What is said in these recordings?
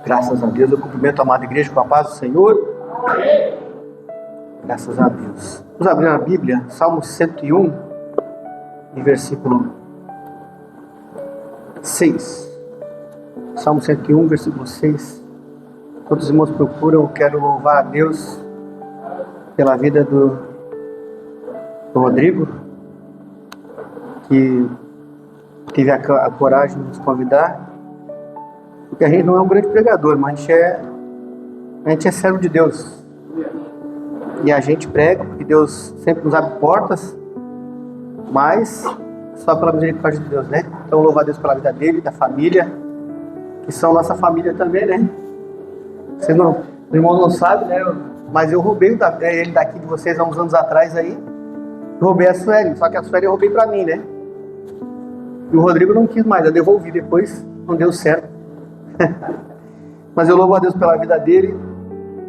Graças a Deus, eu cumprimento a amada igreja com a paz do Senhor. Graças a Deus. Vamos abrir a Bíblia, Salmo 101, e versículo 6. Salmo 101, versículo 6. Todos os irmãos procuram, eu quero louvar a Deus pela vida do Rodrigo, que teve a coragem de nos convidar. Porque a gente não é um grande pregador, mas a gente é servo de Deus. E a gente prega, porque Deus sempre nos abre portas, mas só pela misericórdia de Deus, né? Então louvar a Deus pela vida dele, da família, que são nossa família também, né? Vocês não, os irmãos não sabem, né? Mas eu roubei ele daqui de vocês há uns anos atrás aí. Roubei a Sueli, só que a Sueli eu roubei pra mim, né? E o Rodrigo não quis mais, eu devolvi depois, não deu certo. Mas eu louvo a Deus pela vida dele,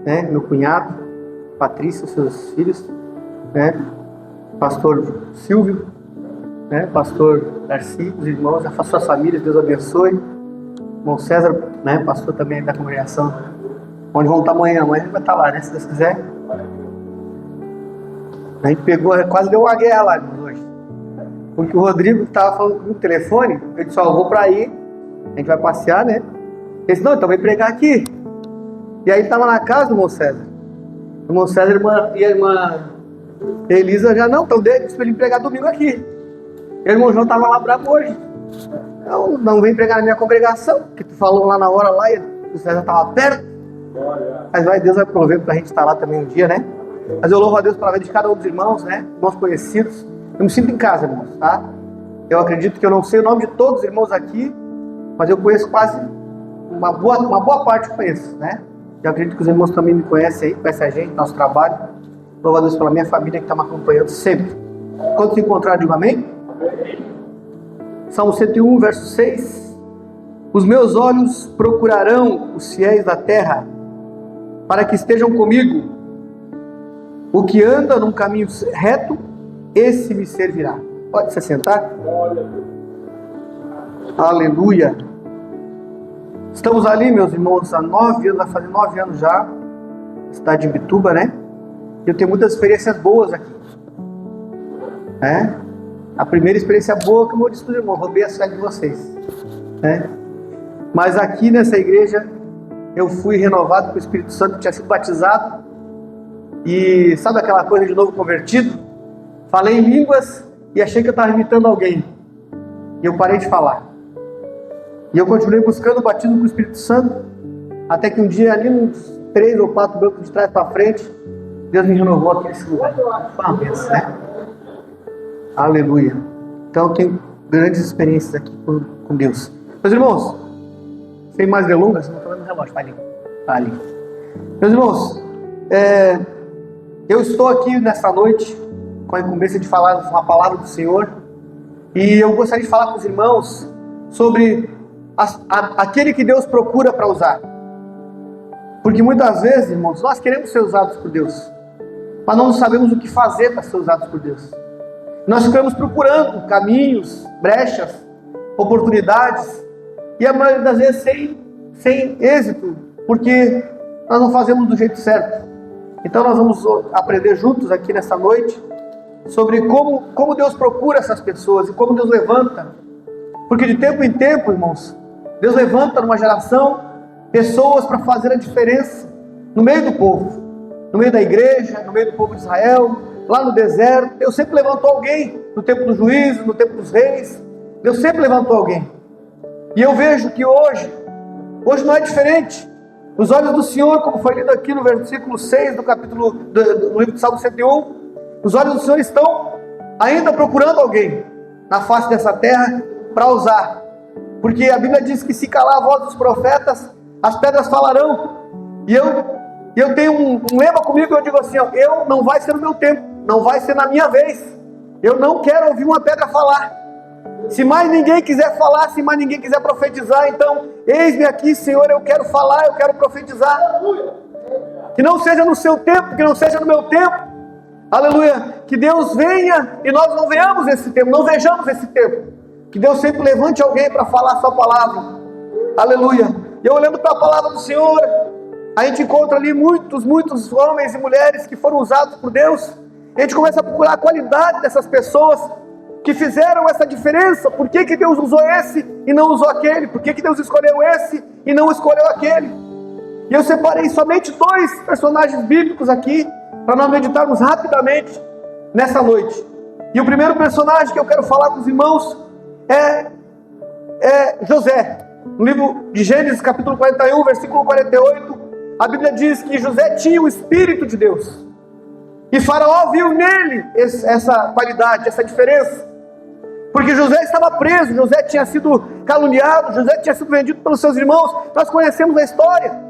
né? Meu cunhado, Patrícia, seus filhos, né? Pastor Silvio, né? Pastor Darcy, os irmãos, as suas famílias, Deus abençoe. Irmão César, né? Pastor também da congregação, onde vão estar amanhã a gente vai estar lá, né? Se Deus quiser. A gente pegou, quase deu uma guerra lá hoje, porque o Rodrigo estava falando no telefone. Eu disse: eu vou para aí, a gente vai passear, né? Ele disse: não, então vem pregar aqui. E aí estava na casa do irmão César. O irmão César e a irmã Elisa já não, então disse para ele pregar domingo aqui. E o irmão João estava lá bravo hoje. Não vem pregar na minha congregação, que tu falou lá na hora lá e o César estava perto. Mas Deus vai prover para a gente estar lá também um dia, né? Mas eu louvo a Deus pela vida de cada um dos irmãos, né? Irmãos conhecidos. Eu me sinto em casa, irmãos, tá? Eu acredito que eu não sei o nome de todos os irmãos aqui, mas eu conheço quase uma boa parte, eu conheço, né? Eu acredito que os irmãos também me conhecem aí, conhecem a gente, nosso trabalho. Louvo a Deus pela minha família que está me acompanhando sempre. Quando se encontrar, digo amém? Salmo 101, verso 6. Os meus olhos procurarão os fiéis da terra, para que estejam comigo. O que anda num caminho reto, esse me servirá. Pode se sentar? Aleluia. Estamos ali, meus irmãos, há 9 anos, vai fazer 9 anos já, na cidade de Imbituba, né? Eu tenho muitas experiências boas aqui. A primeira experiência boa, como eu disse para os irmãos, roubei a Sueli de vocês. Mas aqui nessa igreja, eu fui renovado com o Espírito Santo, tinha sido batizado. E sabe aquela coisa de novo convertido? Falei em línguas e achei que eu estava imitando alguém. E eu parei de falar. E eu continuei buscando o batismo com o Espírito Santo, até que um dia, ali uns 3 ou 4 bancos de trás para frente, Deus me renovou aqui nesse lugar. Foi uma bênção, né? Aleluia. Então eu tenho grandes experiências aqui com Deus. Meus irmãos, sem mais delongas, não estou vendo o relógio, vai ali. Meus irmãos, eu estou aqui nessa noite com a incumbência de falar uma palavra do Senhor, e eu gostaria de falar com os irmãos sobre aquele que Deus procura para usar. Porque muitas vezes, irmãos, nós queremos ser usados por Deus, mas não sabemos o que fazer para ser usados por Deus. Nós ficamos procurando caminhos, brechas, oportunidades, e a maioria das vezes sem êxito, porque nós não fazemos do jeito certo. Então nós vamos aprender juntos aqui nessa noite sobre como Deus procura essas pessoas e como Deus levanta. Porque de tempo em tempo, irmãos, Deus levanta numa geração pessoas para fazer a diferença no meio do povo, no meio da igreja, no meio do povo de Israel, lá no deserto. Deus sempre levantou alguém no tempo do juízo, no tempo dos reis. Deus sempre levantou alguém. E eu vejo que hoje não é diferente. Os olhos do Senhor, como foi lido aqui no versículo 6 do livro de Salmo 101, os olhos do Senhor estão ainda procurando alguém na face dessa terra para usar. Porque a Bíblia diz que se calar a voz dos profetas, as pedras falarão. E eu tenho um lema comigo, eu digo assim: não vai ser no meu tempo, não vai ser na minha vez. Eu não quero ouvir uma pedra falar. Se mais ninguém quiser falar, se mais ninguém quiser profetizar, então, eis-me aqui, Senhor, eu quero falar, eu quero profetizar. Que não seja no seu tempo, que não seja no meu tempo. Aleluia. Que Deus venha e nós não venhamos esse tempo, não vejamos esse tempo. Que Deus sempre levante alguém para falar a sua palavra. Aleluia. E eu olhando para a palavra do Senhor, a gente encontra ali muitos homens e mulheres que foram usados por Deus. E a gente começa a procurar a qualidade dessas pessoas que fizeram essa diferença. Por que Deus usou esse e não usou aquele? Por que Deus escolheu esse e não escolheu aquele? E eu separei somente 2 personagens bíblicos aqui, para nós meditarmos rapidamente nessa noite. E o primeiro personagem que eu quero falar com os irmãos é José. No livro de Gênesis, capítulo 41, versículo 48, a Bíblia diz que José tinha o Espírito de Deus. E Faraó viu nele essa qualidade, essa diferença. Porque José estava preso, José tinha sido caluniado, José tinha sido vendido pelos seus irmãos. Nós conhecemos a história.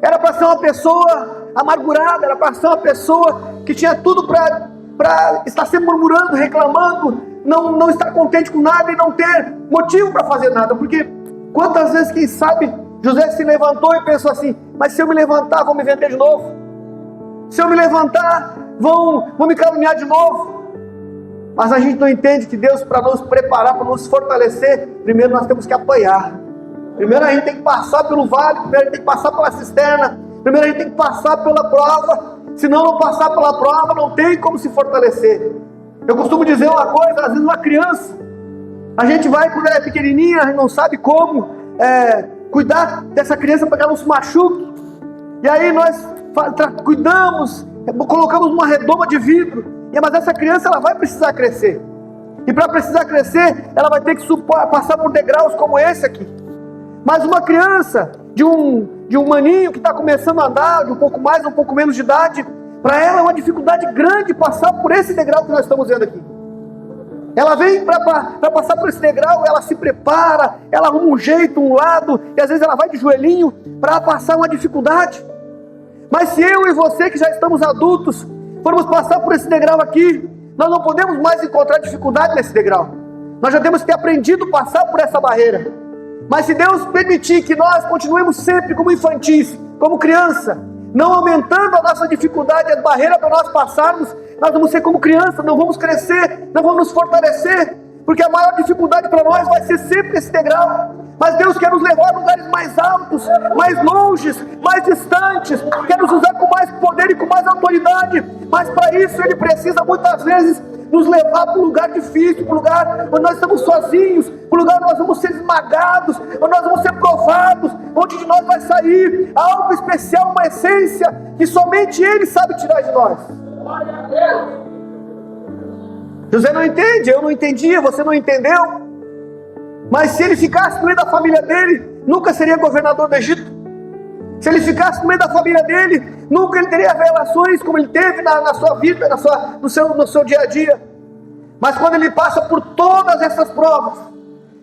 Era para ser uma pessoa amargurada, era para ser uma pessoa que tinha tudo para estar sempre murmurando, reclamando, não estar contente com nada e não ter motivo para fazer nada. Porque quantas vezes, quem sabe, José se levantou e pensou assim: mas se eu me levantar, vão me vender de novo. Se eu me levantar, vão me caluniar de novo. Mas a gente não entende que Deus, para nos preparar, para nos fortalecer, primeiro nós temos que apanhar. Primeiro a gente tem que passar pelo vale, primeiro a gente tem que passar pela cisterna, primeiro a gente tem que passar pela prova. Se não passar pela prova, não tem como se fortalecer. Eu costumo dizer uma coisa: às vezes uma criança, a gente vai quando ela é pequenininha, a gente não sabe como cuidar dessa criança para que ela não se machuque. E aí nós cuidamos, colocamos uma redoma de vidro, mas essa criança ela vai precisar crescer. E para precisar crescer, ela vai ter que passar por degraus como esse aqui. Mas uma criança de um maninho que está começando a andar, de um pouco mais, um pouco menos de idade, para ela é uma dificuldade grande passar por esse degrau que nós estamos vendo aqui. Ela vem para passar por esse degrau, ela se prepara, ela arruma um jeito, um lado, e às vezes ela vai de joelhinho para passar uma dificuldade. Mas se eu e você, que já estamos adultos, formos passar por esse degrau aqui, nós não podemos mais encontrar dificuldade nesse degrau. Nós já temos que ter aprendido a passar por essa barreira. Mas se Deus permitir que nós continuemos sempre como infantis, como criança, não aumentando a nossa dificuldade, a barreira para nós passarmos, nós vamos ser como criança, não vamos crescer, não vamos nos fortalecer, porque a maior dificuldade para nós vai ser sempre esse degrau. Mas Deus quer nos levar a lugares mais altos, mais longes, mais distantes, quer nos usar com mais poder e com mais autoridade. Mas para isso Ele precisa muitas vezes nos levar para um lugar difícil, para um lugar onde nós estamos sozinhos, para um lugar onde nós vamos ser esmagados, onde nós vamos ser provados, onde de nós vai sair algo especial, uma essência que somente Ele sabe tirar de nós. José não entende, eu não entendia, você não entendeu. Mas se ele ficasse no meio da família dele, nunca seria governador do Egito. Se ele ficasse no meio da família dele, nunca ele teria revelações como ele teve na sua vida, no seu dia a dia. Mas quando ele passa por todas essas provas,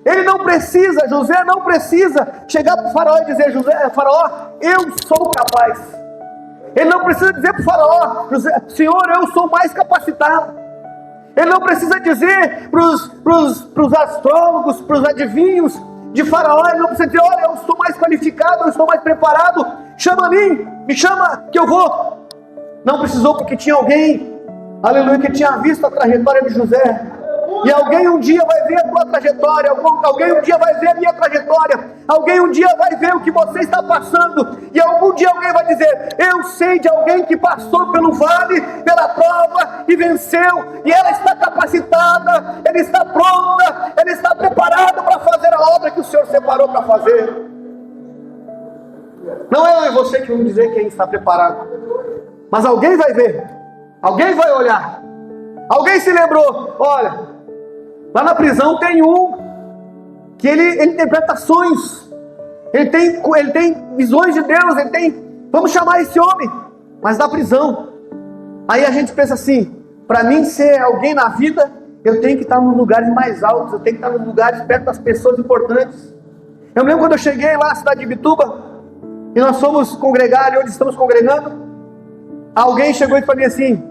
ele não precisa, José não precisa chegar para o faraó e dizer: faraó, eu sou capaz. Ele não precisa dizer para o faraó: Senhor, eu sou mais capacitado. Ele não precisa dizer para os astrólogos, para os adivinhos de faraó, ele não precisa dizer: olha, eu estou mais qualificado, eu estou mais preparado, chama a mim, me chama que eu vou. Não precisou, porque tinha alguém, aleluia, que tinha visto a trajetória de José. E alguém um dia vai ver a tua trajetória, alguém um dia vai ver a minha trajetória, alguém um dia vai ver o que você está passando, e algum dia alguém vai dizer: eu sei de alguém que passou pelo vale, pela prova e venceu, e ela está capacitada, ela está pronta, ela está preparada para fazer a obra que o Senhor separou para fazer. Não é eu e você que vamos dizer quem está preparado, mas alguém vai ver, alguém vai olhar, alguém se lembrou: olha, lá na prisão tem um que ele interpreta sonhos, ele tem visões de Deus, vamos chamar esse homem, mas da prisão. Aí a gente pensa assim: para mim ser alguém na vida, eu tenho que estar nos lugares mais altos, eu tenho que estar nos lugares perto das pessoas importantes. Eu lembro quando eu cheguei lá na cidade de Bituba, e nós fomos congregar ali onde estamos congregando, alguém chegou e falou assim: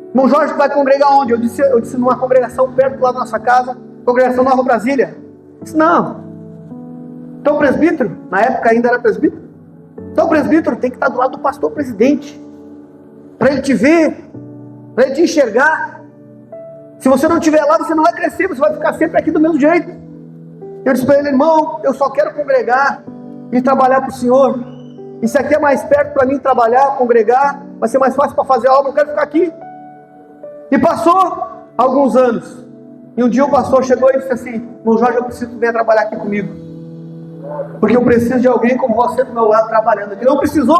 irmão Jorge, vai congregar onde? Eu disse numa congregação perto lá da nossa casa, congregação Nova Brasília. Eu disse: não. Então o presbítero, na época ainda era presbítero, então o presbítero tem que estar do lado do pastor presidente, para ele te ver, para ele te enxergar. Se você não estiver lá, você não vai crescer, você vai ficar sempre aqui do mesmo jeito. Eu disse para ele: irmão, eu só quero congregar de trabalhar para o Senhor. Isso aqui é mais perto para mim trabalhar, congregar, vai ser mais fácil para fazer a obra, eu quero ficar aqui. E passou alguns anos, e um dia o pastor chegou e disse assim: irmão Jorge, eu preciso que venha trabalhar aqui comigo, porque eu preciso de alguém como você do meu lado trabalhando aqui. Não precisou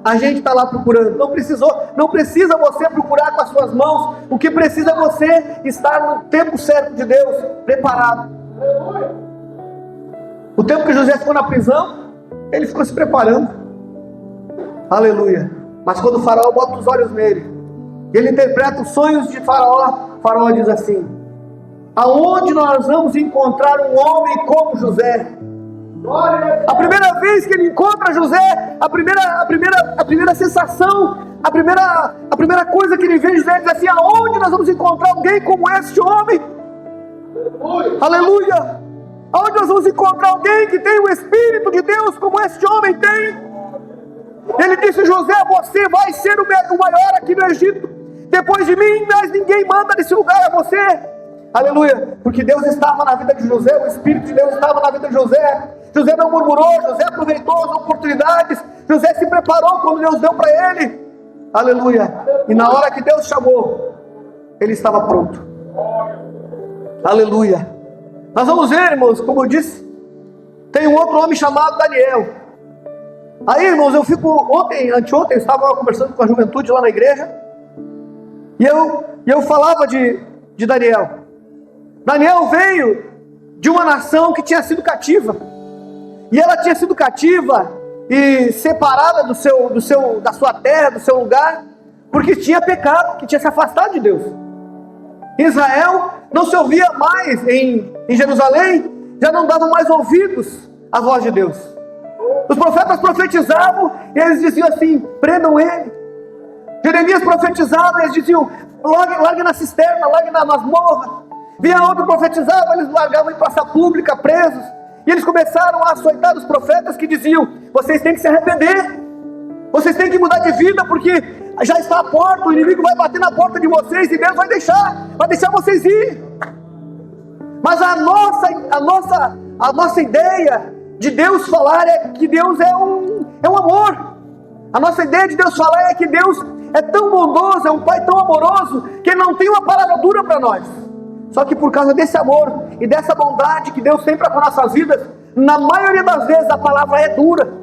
a gente estar lá procurando, não precisa você procurar com as suas mãos, o que precisa é você estar no tempo certo de Deus, preparado. O tempo que José ficou na prisão, ele ficou se preparando, aleluia. Mas quando o faraó bota os olhos nele, ele interpreta os sonhos de Faraó. Faraó diz assim: aonde nós vamos encontrar um homem como José? A primeira vez que ele encontra José, a primeira sensação, a primeira coisa que ele vê José diz assim: aonde nós vamos encontrar alguém como este homem? Aleluia! Aonde nós vamos encontrar alguém que tem o Espírito de Deus como este homem tem? Ele disse: José, você vai ser o maior aqui no Egito. Depois de mim, mas ninguém manda nesse lugar, é você. Aleluia, porque Deus estava na vida de José, o Espírito de Deus estava na vida de José. José não murmurou, José aproveitou as oportunidades, José se preparou quando Deus deu para ele. Aleluia, e na hora que Deus chamou, ele estava pronto. Aleluia. Nós vamos ver, irmãos, como eu disse, tem um outro homem chamado Daniel. Aí, irmãos, anteontem, eu estava conversando com a juventude lá na igreja, e eu falava de Daniel. Daniel veio de uma nação que tinha sido cativa, e ela tinha sido cativa e separada da sua terra, do seu lugar, porque tinha pecado, que tinha se afastado de Deus. Israel não se ouvia mais em Jerusalém, já não davam mais ouvidos à voz de Deus. Os profetas profetizavam e eles diziam assim: prendam ele. Jeremias profetizava e eles diziam: largue na cisterna, largue na masmorra. Vinha outro profetizava, eles largavam em praça pública, presos. E eles começaram a açoitar os profetas que diziam: vocês têm que se arrepender, vocês têm que mudar de vida, porque já está a porta, o inimigo vai bater na porta de vocês e Deus vai deixar vocês ir. Mas a nossa ideia de Deus falar é que Deus é um amor. A nossa ideia de Deus falar é que Deus é tão bondoso, é um Pai tão amoroso, que Ele não tem uma palavra dura para nós. Só que por causa desse amor e dessa bondade que Deus tem para com nossas vidas, na maioria das vezes a palavra é dura.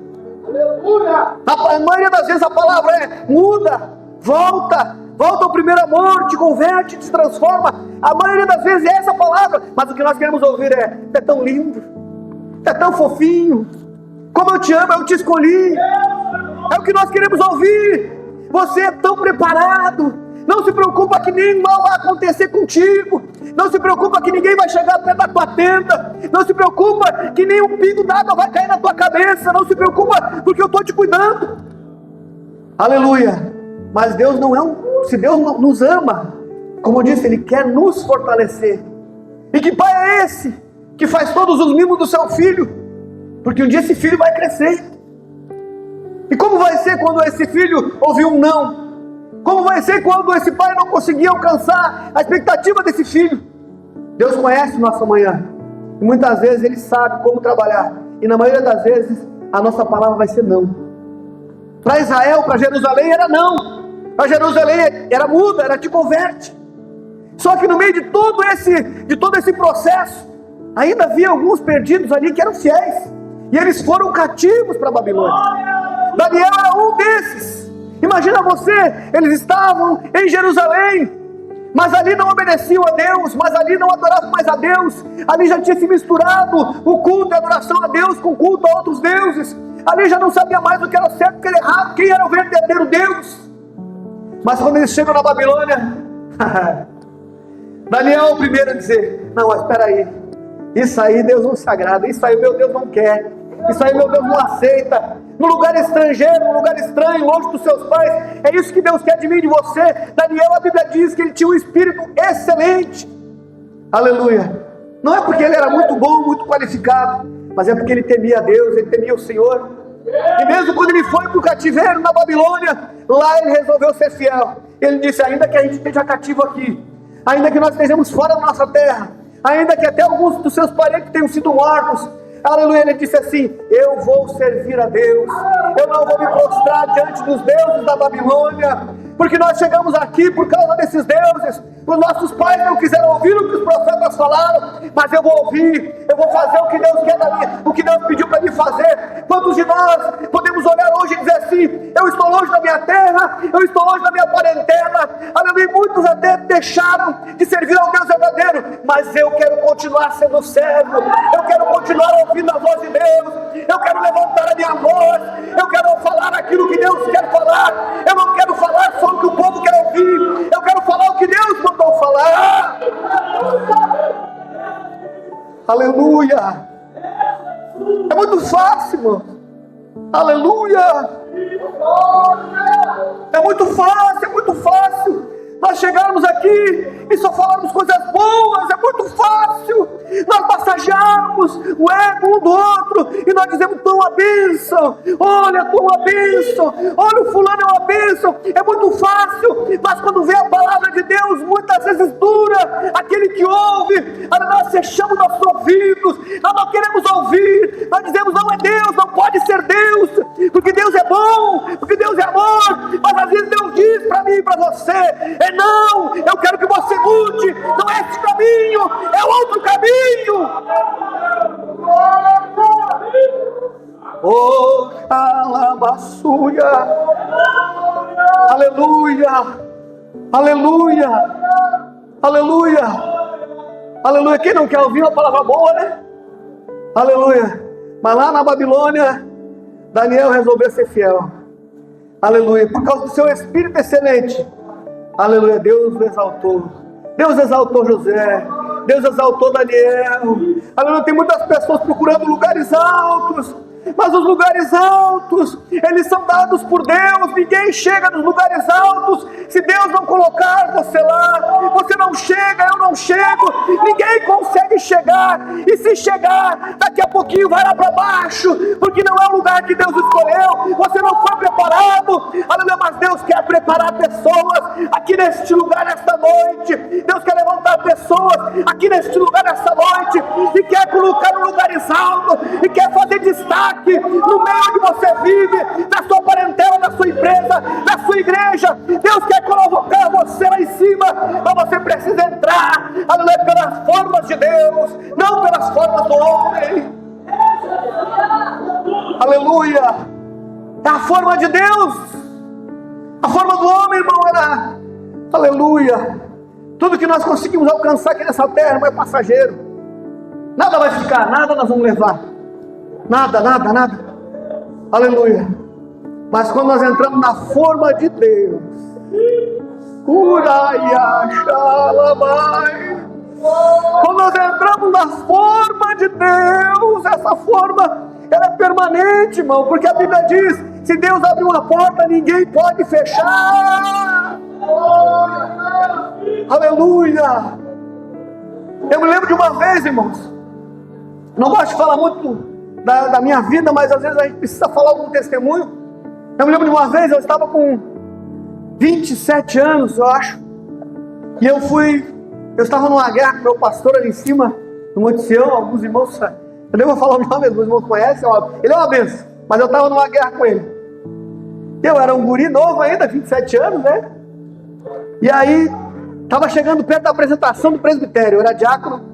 A maioria das vezes a palavra é: muda, volta ao primeiro amor, te converte, te transforma. A maioria das vezes é essa palavra, mas o que nós queremos ouvir é tão lindo, é tão fofinho, como eu te amo, eu te escolhi. É o que nós queremos ouvir. Você é tão preparado, não se preocupa que nem mal vai acontecer contigo, não se preocupa que ninguém vai chegar perto da tua tenda, não se preocupa que nem um pingo d'água vai cair na tua cabeça, não se preocupa porque eu estou te cuidando. Aleluia. Mas Deus não é se Deus nos ama, como eu disse, Ele quer nos fortalecer. E que pai é esse que faz todos os mimos do seu filho? Porque um dia esse filho vai crescer. E como vai ser quando esse filho ouvir um não? Como vai ser quando esse pai não conseguir alcançar a expectativa desse filho? Deus conhece o nosso amanhã, e muitas vezes Ele sabe como trabalhar, e na maioria das vezes a nossa palavra vai ser não. Para Israel, para Jerusalém era não, para Jerusalém era muda, era te converte. Só que no meio de todo esse processo, ainda havia alguns perdidos ali que eram fiéis, e eles foram cativos para a Babilônia. Daniel era um desses. Imagina você, eles estavam em Jerusalém, mas ali não obedeciam a Deus, mas ali não adoravam mais a Deus, ali já tinha se misturado o culto e a adoração a Deus com o culto a outros deuses, ali já não sabia mais o que era certo e o que era errado, quem era o verdadeiro Deus. Mas quando eles chegam na Babilônia, Daniel é o primeiro a dizer: não, mas espera aí, isso aí Deus não se agrada, isso aí meu Deus não quer, isso aí meu Deus não aceita. No lugar estrangeiro, no lugar estranho, longe dos seus pais, é isso que Deus quer de mim e de você. Daniel, a Bíblia diz que ele tinha um espírito excelente. Aleluia. Não é porque ele era muito bom, muito qualificado, mas é porque ele temia a Deus, ele temia o Senhor. E mesmo quando ele foi para o cativeiro na Babilônia, lá ele resolveu ser fiel. Ele disse: ainda que a gente esteja cativo aqui, ainda que nós estejamos fora da nossa terra, ainda que até alguns dos seus parentes tenham sido mortos, aleluia, ele disse assim: eu vou servir a Deus, eu não vou me prostrar diante dos deuses da Babilônia, porque nós chegamos aqui por causa desses deuses. Os nossos pais não quiseram ouvir o que os profetas falaram, mas eu vou ouvir, eu vou fazer o que Deus quer da mim, o que Deus pediu para mim fazer. Quantos de nós podemos olhar hoje e dizer assim: eu estou longe da minha terra, eu estou longe da minha parentela, aleluia, muitos até deixaram de servir ao Deus verdadeiro, mas eu quero continuar sendo servo, eu quero continuar ouvindo a voz de Deus, eu quero levantar a minha voz, eu quero falar aquilo que Deus quer falar, eu não quero falar só o que o povo quer ouvir, eu quero falar o que Deus mandou falar. Aleluia. É muito fácil, irmão. Aleluia. É muito fácil, é muito fácil nós chegarmos aqui e só falarmos coisas boas. É muito fácil nós massagearmos o ego um do outro e nós dizemos: tu é uma bênção, olha, tu é uma bênção, olha, o fulano é uma bênção. É muito fácil, mas quando vem a palavra de Deus, muitas vezes dura. Aquele que ouve, nós fechamos nossos ouvidos, nós não queremos ouvir, nós dizemos: não é Deus, não pode ser Deus, porque Deus é bom, porque Deus é amor. Mas às vezes Deus diz para mim e para você: não, eu quero que você mude, não é esse caminho, é outro caminho. Oh, calabassuia. Aleluia, aleluia, aleluia, aleluia. Quem não quer ouvir uma palavra boa, né? Aleluia. Mas lá na Babilônia, Daniel resolveu ser fiel. Aleluia. Por causa do seu espírito excelente, aleluia, Deus o exaltou. Deus exaltou José, Deus exaltou Daniel. Aleluia. Tem muitas pessoas procurando lugares altos, mas os lugares altos, eles são dados por Deus. Ninguém chega nos lugares altos se Deus não colocar você lá. Você não chega, eu não chego, ninguém consegue chegar. E se chegar, daqui a pouquinho vai lá para baixo, porque não é o lugar que Deus escolheu. Você não foi preparado. Aleluia. Mas Deus quer preparar pessoas aqui neste lugar nesta noite. Deus quer levantar pessoas aqui neste lugar nesta noite, e quer colocar em lugares altos, e quer fazer destaque no meio onde você vive, na sua parentela, na sua empresa, na sua igreja. Deus quer colocar você lá em cima, mas você precisa entrar, aleluia, pelas formas de Deus, não pelas formas do homem. Aleluia. É a forma de Deus. A forma do homem, irmão, era, aleluia, tudo que nós conseguimos alcançar aqui nessa terra, irmão, é passageiro. Nada vai ficar, nada nós vamos levar. Nada, nada, nada. Aleluia. Mas quando nós entramos na forma de Deus, quando nós entramos na forma de Deus, essa forma, ela é permanente, irmão, porque a Bíblia diz: se Deus abrir uma porta, ninguém pode fechar. Aleluia. Eu me lembro de uma vez, irmãos, não gosto de falar muito da minha vida, mas às vezes a gente precisa falar algum testemunho. Eu me lembro de uma vez, eu estava com 27 anos, eu acho, e eu estava numa guerra com meu pastor ali em cima, no Monte Sião. Alguns irmãos, eu nem vou falar o nome, alguns irmãos conhecem, ele é uma benção, mas eu estava numa guerra com ele. Eu era um guri novo ainda, 27 anos, né? E aí, estava chegando perto da apresentação do presbitério, eu era diácono.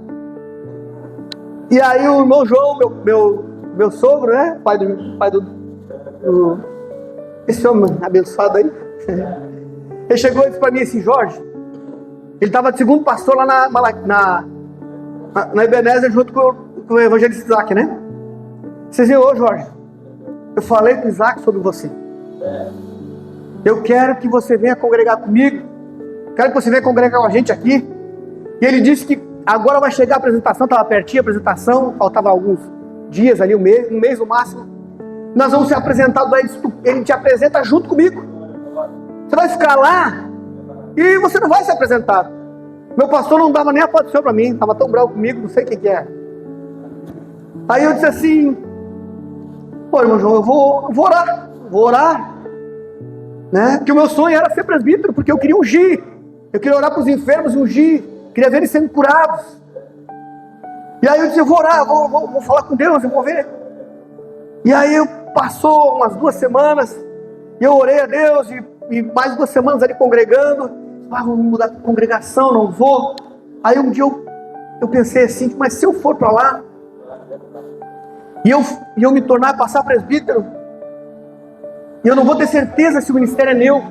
E aí o irmão João, meu sogro, né? Pai do esse homem abençoado aí. Ele chegou e disse para mim assim: Jorge, ele estava de segundo pastor lá na Ebenezer, junto com o evangelista Isaac, né? Vocês viram: ô Jorge, eu falei com o Isaac sobre você. Eu quero que você venha congregar comigo. Quero que você venha congregar com a gente aqui. E ele disse que agora vai chegar a apresentação, estava pertinho a apresentação, faltava alguns dias ali, um mês no máximo. Nós vamos ser apresentados lá, ele te apresenta junto comigo. Você vai ficar lá e você não vai ser apresentado. Meu pastor não dava nem a posição para mim, estava tão bravo comigo, não sei o que é. Aí eu disse assim: pô, irmão João, eu vou orar, né? Porque o meu sonho era ser presbítero, porque eu queria ungir, eu queria orar para os enfermos e ungir, queria ver eles sendo curados. E aí eu disse, eu vou orar, vou falar com Deus, eu vou ver. E aí passou umas 2 semanas, e eu orei a Deus, e mais 2 semanas ali congregando. Vou mudar de congregação, não vou. Aí um dia eu pensei assim, mas se eu for para lá, e eu me passar presbítero, e eu não vou ter certeza se o ministério é meu,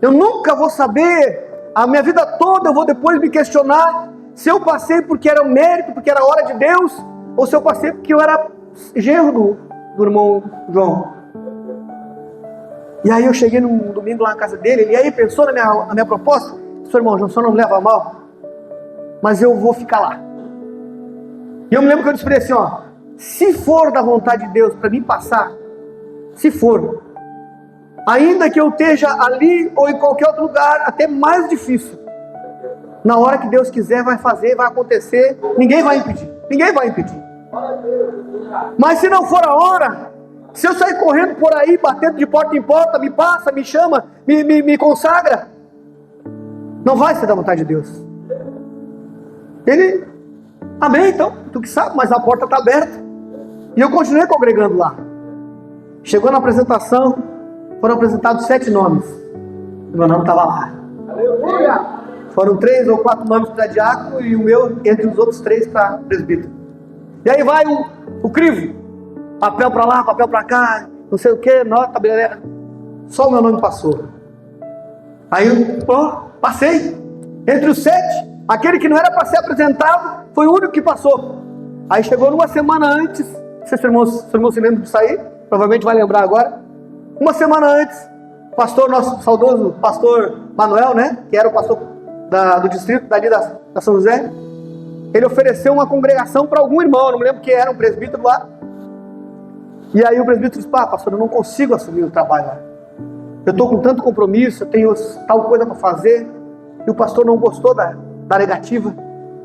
eu nunca vou saber, a minha vida toda eu vou depois me questionar, se eu passei porque era o mérito, porque era a hora de Deus, ou se eu passei porque eu era genro do irmão João. E aí eu cheguei num domingo lá na casa dele, e aí pensou na minha proposta, disse, irmão João, o senhor não me leva mal, mas eu vou ficar lá. E eu me lembro que eu disse para ele assim, ó, se for da vontade de Deus para mim passar, se for, ainda que eu esteja ali ou em qualquer outro lugar, até mais difícil, na hora que Deus quiser vai fazer, vai acontecer, ninguém vai impedir, mas se não for a hora, se eu sair correndo por aí, batendo de porta em porta, me passa, me chama, me consagra, não vai ser da vontade de Deus. Ele, amém, então, tu que sabe, mas a porta está aberta. E eu continuei congregando lá. Chegou na apresentação, foram apresentados 7 nomes. O meu nome estava lá. Aleluia! Foram 3 ou 4 nomes para diácono e o meu entre os outros 3 para presbítero. E aí vai o crivo. Papel para lá, papel para cá, não sei o que, nota, beleza. Só o meu nome passou. Aí eu passei. Entre os 7, aquele que não era para ser apresentado foi o único que passou. Aí chegou numa semana antes, não sei se o irmão se lembra disso aí, provavelmente vai lembrar agora. Uma semana antes, pastor, nosso saudoso pastor Manuel, né, que era o pastor do distrito dali da São José, ele ofereceu uma congregação para algum irmão, não me lembro quem era, um presbítero lá. E aí o presbítero disse, pastor, eu não consigo assumir o trabalho lá. Eu estou com tanto compromisso, eu tenho tal coisa para fazer. E o pastor não gostou da negativa.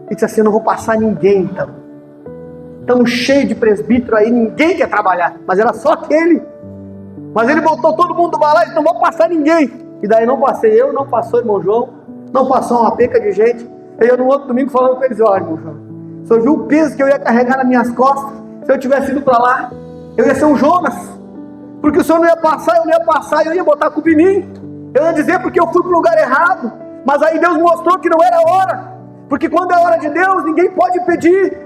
E disse assim, eu não vou passar ninguém então. Estamos cheios de presbítero aí, ninguém quer trabalhar. Mas era só aquele. Mas ele botou todo mundo lá e disse, não vou passar ninguém. E daí não passei eu, não passou o irmão João, não passou uma peca de gente. E eu no outro domingo falando com eles, olha irmão João, o senhor viu o peso que eu ia carregar nas minhas costas? Se eu tivesse ido para lá, eu ia ser um Jonas. Porque o senhor não ia passar, eu não ia passar, eu ia botar a culpa em mim. Eu ia dizer porque eu fui para o lugar errado. Mas aí Deus mostrou que não era a hora. Porque quando é a hora de Deus, ninguém pode impedir.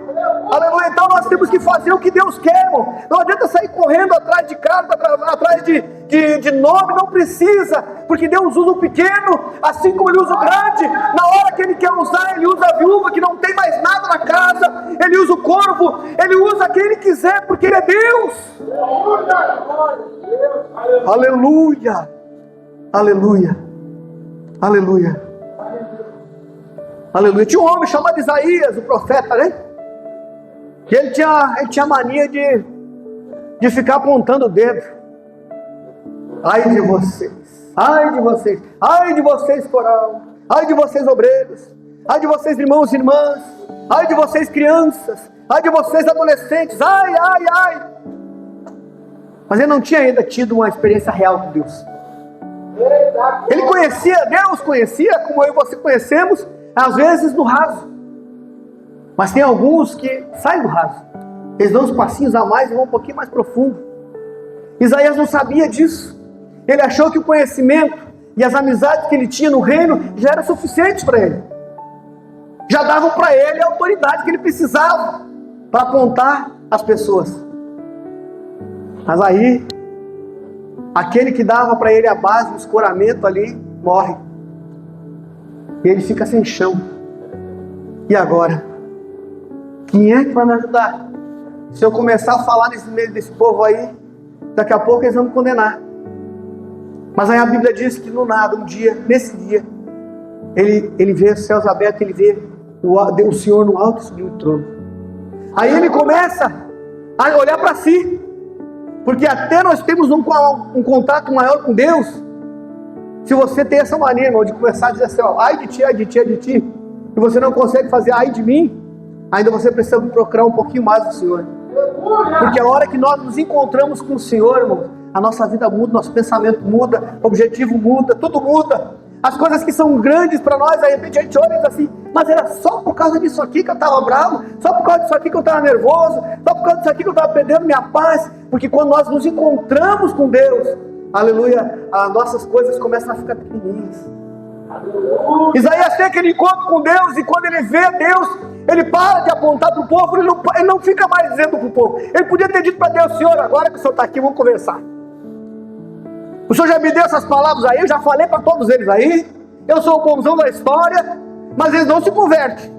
Aleluia. Então nós temos que fazer o que Deus quer, irmão. Não adianta sair correndo atrás de cargo, atrás de nome, não precisa. Porque Deus usa o pequeno, assim como Ele usa o grande. Na hora que Ele quer usar, Ele usa a viúva que não tem mais nada na casa. Ele usa o corvo, Ele usa quem Ele quiser, porque Ele é Deus. Aleluia. Aleluia. Aleluia. Aleluia. Tinha um homem chamado Isaías, o profeta, né? Que ele tinha mania de ficar apontando o dedo. Ai de vocês, ai de vocês, ai de vocês, coral, ai de vocês, obreiros, ai de vocês, irmãos e irmãs, ai de vocês, crianças, ai de vocês, adolescentes, ai, ai, ai. Mas ele não tinha ainda tido uma experiência real com Deus. Ele conhecia Deus, conhecia como eu e você conhecemos, às vezes no raso. Mas tem alguns que saem do raso. Eles dão uns passinhos a mais e vão um pouquinho mais profundo. Isaías não sabia disso. Ele achou que o conhecimento e as amizades que ele tinha no reino já eram suficientes para ele. Já davam para ele a autoridade que ele precisava para apontar as pessoas. Mas aí, aquele que dava para ele a base, o escoramento ali, morre. E ele fica sem chão. E agora? Quem é que vai me ajudar? Se eu começar a falar nesse meio desse povo aí, daqui a pouco eles vão me condenar. Mas aí a Bíblia diz que no nada, um dia, nesse dia, ele vê os céus abertos, ele vê o Senhor no alto e subiu o trono. Aí ele começa a olhar para si, porque até nós temos um contato maior com Deus. Se você tem essa mania, irmão, de começar a dizer assim, ó, ai de ti, ai de ti, ai de ti, e você não consegue fazer ai de mim, ainda você precisa procurar um pouquinho mais do Senhor. Porque a hora que nós nos encontramos com o Senhor, irmão, a nossa vida muda, nosso pensamento muda, o objetivo muda, tudo muda. As coisas que são grandes para nós, de repente a gente olha e diz assim, mas era só por causa disso aqui que eu estava bravo, só por causa disso aqui que eu estava nervoso, só por causa disso aqui que eu estava perdendo minha paz. Porque quando nós nos encontramos com Deus, aleluia, as nossas coisas começam a ficar pequenininhas. Isaías tem aquele encontro com Deus, e quando ele vê Deus, ele para de apontar para o povo, ele não fica mais dizendo para o povo. Ele podia ter dito para Deus, Senhor, agora que o Senhor está aqui, vamos conversar. O Senhor já me deu essas palavras aí, eu já falei para todos eles aí, eu sou o bonzão da história, mas eles não se convertem.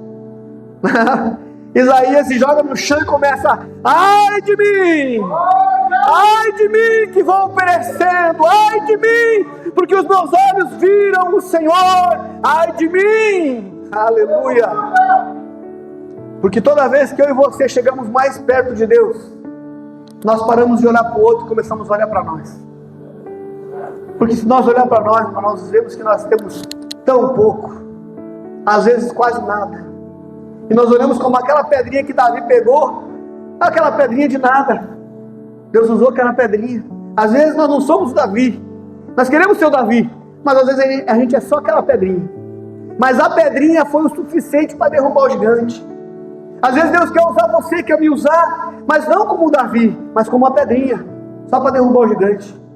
Isaías se joga no chão e começa, ai de mim que vou perecendo, ai de mim, porque os meus olhos viram o Senhor, ai de mim, aleluia. Porque toda vez que eu e você chegamos mais perto de Deus, nós paramos de olhar para o outro e começamos a olhar para nós. Porque se nós olharmos para nós vemos que nós temos tão pouco, às vezes quase nada. E nós olhamos como aquela pedrinha que Davi pegou, aquela pedrinha de nada. Deus usou aquela pedrinha. Às vezes nós não somos Davi, nós queremos ser o Davi, mas às vezes a gente é só aquela pedrinha. Mas a pedrinha foi o suficiente para derrubar o gigante. Às vezes Deus quer usar você, quer me usar, mas não como o Davi, mas como uma pedrinha, só para derrubar o gigante.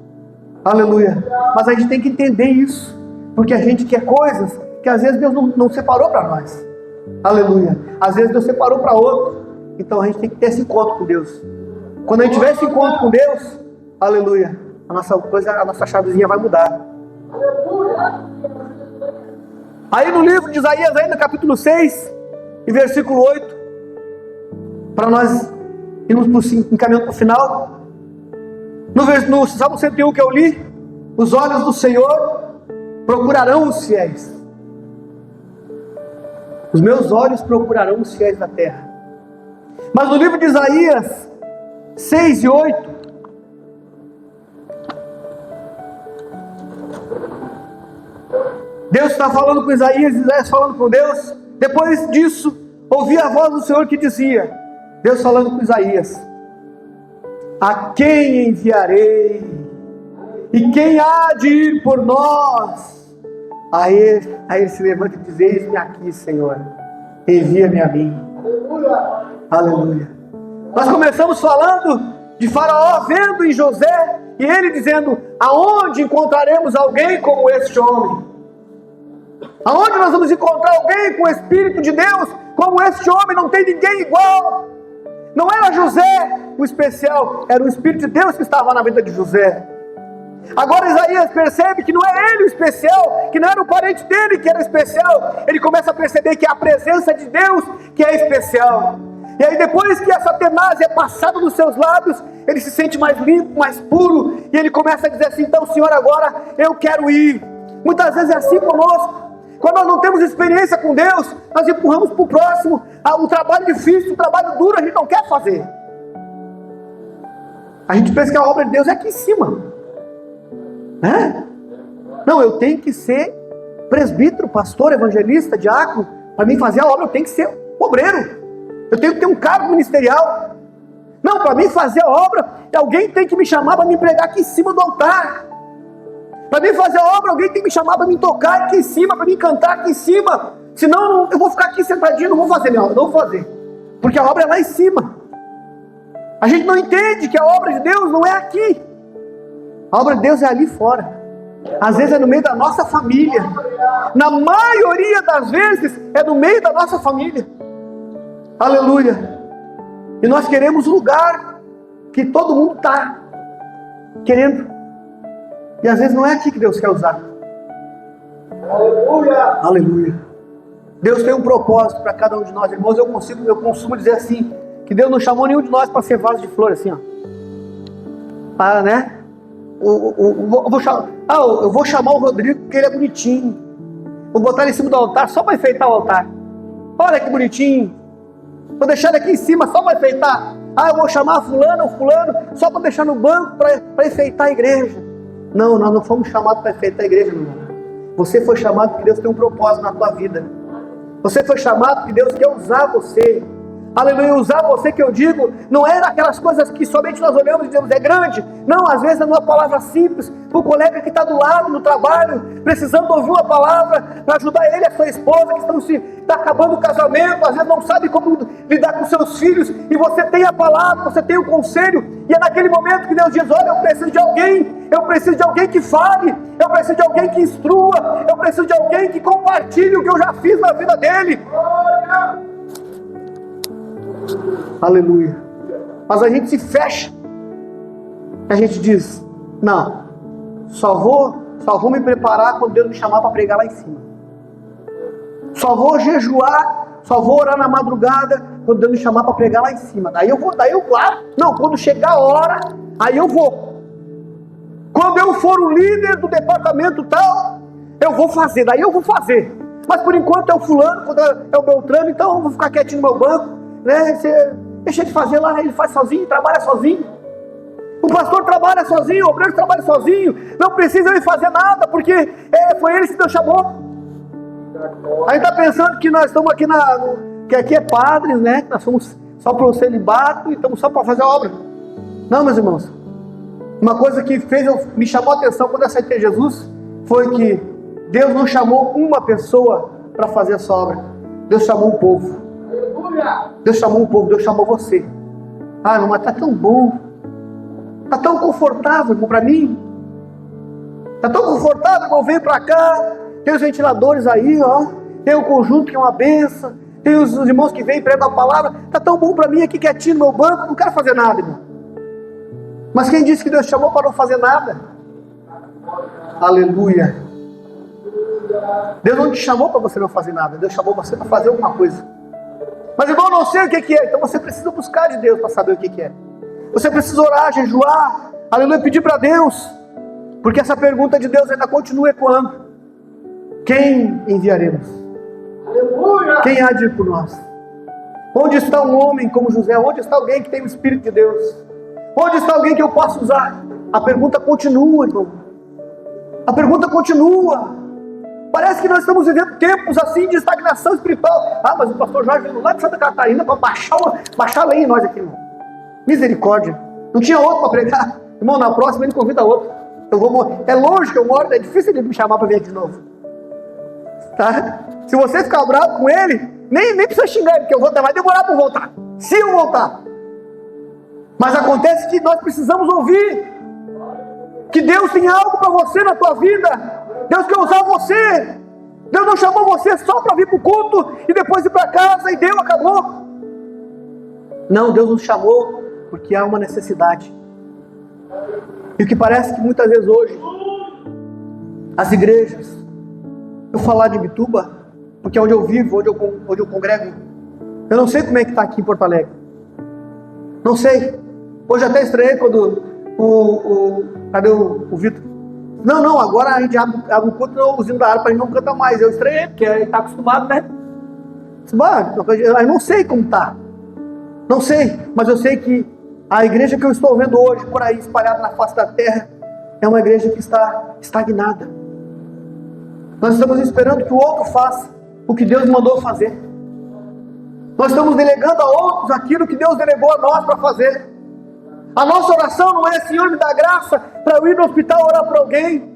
Aleluia. Mas a gente tem que entender isso, porque a gente quer coisas que às vezes Deus não separou para nós. Aleluia. Às vezes Deus separou para outro. Então a gente tem que ter esse encontro com Deus. Quando a gente tiver esse encontro com Deus, aleluia, a nossa chavezinha vai mudar. Aí no livro de Isaías, aí no capítulo 6 e versículo 8, para nós irmos encaminhando para o final, no Salmo 101 que eu li, os olhos do Senhor procurarão os fiéis. Os meus olhos procurarão os fiéis da terra. Mas no livro de Isaías 6 e 8, Deus está falando com Isaías falando com Deus. Depois disso, ouvi a voz do Senhor que dizia, Deus falando com Isaías, a quem enviarei? E quem há de ir por nós? Aí ele se levanta e diz, eis-me aqui, Senhor, envia-me a mim. Aleluia. Nós começamos falando de Faraó vendo em José, e ele dizendo, aonde encontraremos alguém como este homem? Aonde nós vamos encontrar alguém com o Espírito de Deus como este homem? Não tem ninguém igual. Não era José o especial, era o Espírito de Deus que estava na vida de José. Agora Isaías percebe que não é ele o especial, que não era o parente dele que era especial. Ele começa a perceber que é a presença de Deus que é especial. E aí depois que essa tenaz é passada dos seus lábios, ele se sente mais limpo, mais puro, e ele começa a dizer assim, então Senhor, agora eu quero ir. Muitas vezes é assim conosco. Quando nós não temos experiência com Deus, nós empurramos para o próximo. O trabalho difícil, o trabalho duro, a gente não quer fazer. A gente pensa que a obra de Deus é aqui em cima, né? Não, eu tenho que ser presbítero, pastor, evangelista, diácono. Para mim fazer a obra eu tenho que ser obreiro. Eu tenho que ter um cargo ministerial. Não, para mim fazer a obra, alguém tem que me chamar para me pregar aqui em cima do altar. Para mim fazer a obra, alguém tem que me chamar para me tocar aqui em cima, para me cantar aqui em cima. Senão eu vou ficar aqui sentadinho, não vou fazer minha obra, não vou fazer. Porque a obra é lá em cima. A gente não entende que a obra de Deus não é aqui. A obra de Deus é ali fora. Às vezes é no meio da nossa família. Na maioria das vezes é no meio da nossa família. Aleluia. E nós queremos o lugar que todo mundo está querendo. E às vezes não é aqui que Deus quer usar. Aleluia. Aleluia. Deus tem um propósito para cada um de nós, irmãos. Eu consumo dizer assim, que Deus não chamou nenhum de nós para ser vaso de flor, assim, ó. Ah, né? Eu vou chamar o Rodrigo porque ele é bonitinho. Vou botar ele em cima do altar só para enfeitar o altar. Olha que bonitinho. Vou deixar ele aqui em cima só para enfeitar. Eu vou chamar fulano só para deixar no banco para enfeitar a igreja. Não, nós não fomos chamados para enfeitar a igreja, meu irmão. Você foi chamado porque Deus tem um propósito na tua vida. Você foi chamado porque Deus quer usar você. Aleluia, usar você que eu digo, não é daquelas coisas que somente nós olhamos e dizemos, é grande. Não, às vezes é uma palavra simples, para o colega que está do lado, no trabalho, precisando ouvir uma palavra, para ajudar ele e a sua esposa, que está acabando o casamento, às vezes não sabe como lidar com seus filhos, e você tem a palavra, você tem o conselho, e é naquele momento que Deus diz, olha, eu preciso de alguém que fale, eu preciso de alguém que instrua, eu preciso de alguém que compartilhe o que eu já fiz na vida dele. Aleluia. Mas a gente se fecha. A gente diz, não, só vou me preparar quando Deus me chamar para pregar lá em cima. Só vou jejuar, só vou orar na madrugada quando Deus me chamar para pregar lá em cima. Daí eu claro, não, quando chegar a hora, aí eu vou. Quando eu for o líder do departamento tal, eu vou fazer, daí eu vou fazer. Mas por enquanto é o fulano, quando é o Beltrano, então eu vou ficar quietinho no meu banco. Né? Você deixa ele fazer lá, ele faz sozinho, trabalha sozinho. O pastor trabalha sozinho, o obreiro trabalha sozinho, não precisa ele fazer nada, porque foi ele que Deus chamou. Aí está pensando que nós estamos aqui que aqui é padres, né? Que nós somos só para o celibato e estamos só para fazer a obra. Não, meus irmãos. Uma coisa que me chamou a atenção quando eu aceitei Jesus foi que Deus não chamou uma pessoa para fazer essa obra. Deus chamou um povo. Deus chamou um povo, Deus chamou você. Ah, irmão, mas está tão bom. Está tão confortável, irmão, para mim. Está tão confortável, irmão, venho para cá. Tem os ventiladores aí, ó. Tem o conjunto que é uma benção. Tem os irmãos que vêm e pregam a palavra. Está tão bom para mim aqui quietinho no meu banco. Não quero fazer nada, irmão. Mas quem disse que Deus chamou para não fazer nada? Aleluia. Deus não te chamou para você não fazer nada. Deus chamou você para fazer alguma coisa. Mas irmão, eu não sei o que é. Então você precisa buscar de Deus para saber o que é. Você precisa orar, jejuar, aleluia, pedir para Deus. Porque essa pergunta de Deus ainda continua ecoando. Quem enviaremos? Aleluia! Quem há de ir por nós? Onde está um homem como José? Onde está alguém que tem o Espírito de Deus? Onde está alguém que eu possa usar? A pergunta continua, irmão. A pergunta continua. Parece que nós estamos vivendo tempos assim de estagnação espiritual. Ah, mas o pastor Jorge veio lá de Santa Catarina para baixar a lei em nós aqui, irmão. Misericórdia. Não tinha outro para pregar. Irmão, na próxima ele convida outro. É longe que eu moro, é difícil ele me chamar para vir aqui de novo. Tá? Se você ficar bravo com ele, nem precisa xingar ele, porque vai demorar para voltar. Se eu voltar. Mas acontece que nós precisamos ouvir que Deus tem algo para você na tua vida. Deus quer usar você. Deus não chamou você só para vir para o culto e depois ir para casa e deu, acabou. Não, Deus nos chamou porque há uma necessidade. E o que parece que muitas vezes hoje as igrejas, eu falar de Ibituba, porque é onde eu vivo, onde eu congrego, eu não sei como é que está aqui em Porto Alegre. Não sei. Hoje até estranhei quando cadê o Vitor? Não, agora a gente abre o culto no usino da harpa, a gente não canta mais. Eu estranhei, porque ele está acostumado, né? Eu não sei como está. Não sei, mas eu sei que a igreja que eu estou vendo hoje, por aí, espalhada na face da terra, é uma igreja que está estagnada. Nós estamos esperando que o outro faça o que Deus mandou fazer. Nós estamos delegando a outros aquilo que Deus delegou a nós para fazer. A nossa oração não é: Senhor, me dá graça para eu ir no hospital orar por alguém.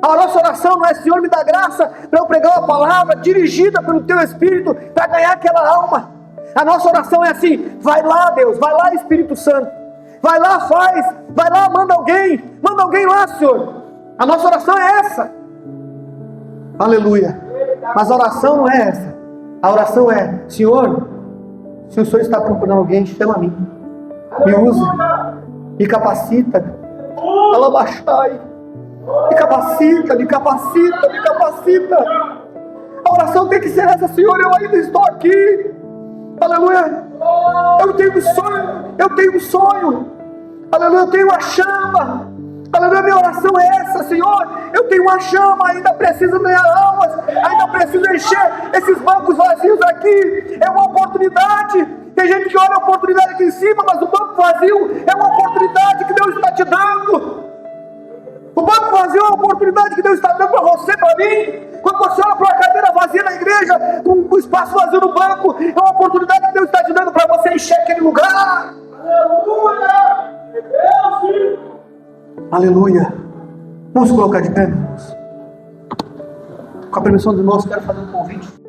A nossa oração não é: Senhor, me dá graça para eu pregar uma palavra dirigida pelo Teu Espírito para ganhar aquela alma. A nossa oração é assim: vai lá, Deus, vai lá, Espírito Santo, vai lá, faz, vai lá, manda alguém lá, Senhor. A nossa oração é essa. Aleluia. Mas a oração não é essa. A oração é: Senhor, se o Senhor está procurando alguém, chama a mim, me usa, me capacita, alabaxai, me capacita. A oração tem que ser essa: Senhor, eu ainda estou aqui, aleluia, eu tenho sonho, aleluia, eu tenho a chama, aleluia, minha oração é essa: Senhor, eu tenho uma chama, ainda preciso ganhar almas, ainda preciso encher esses bancos vazios aqui, é uma oportunidade. Tem gente que olha a oportunidade aqui em cima, mas o banco vazio é uma oportunidade que Deus está te dando. O banco vazio é uma oportunidade que Deus está dando para você, para mim, Quando você olha para uma cadeira vazia na igreja, um espaço vazio no banco, é uma oportunidade que Deus está te dando para você encher aquele lugar. Aleluia! Aleluia! Vamos colocar de pé, irmãos? Com a permissão dos irmãos, quero fazer um convite.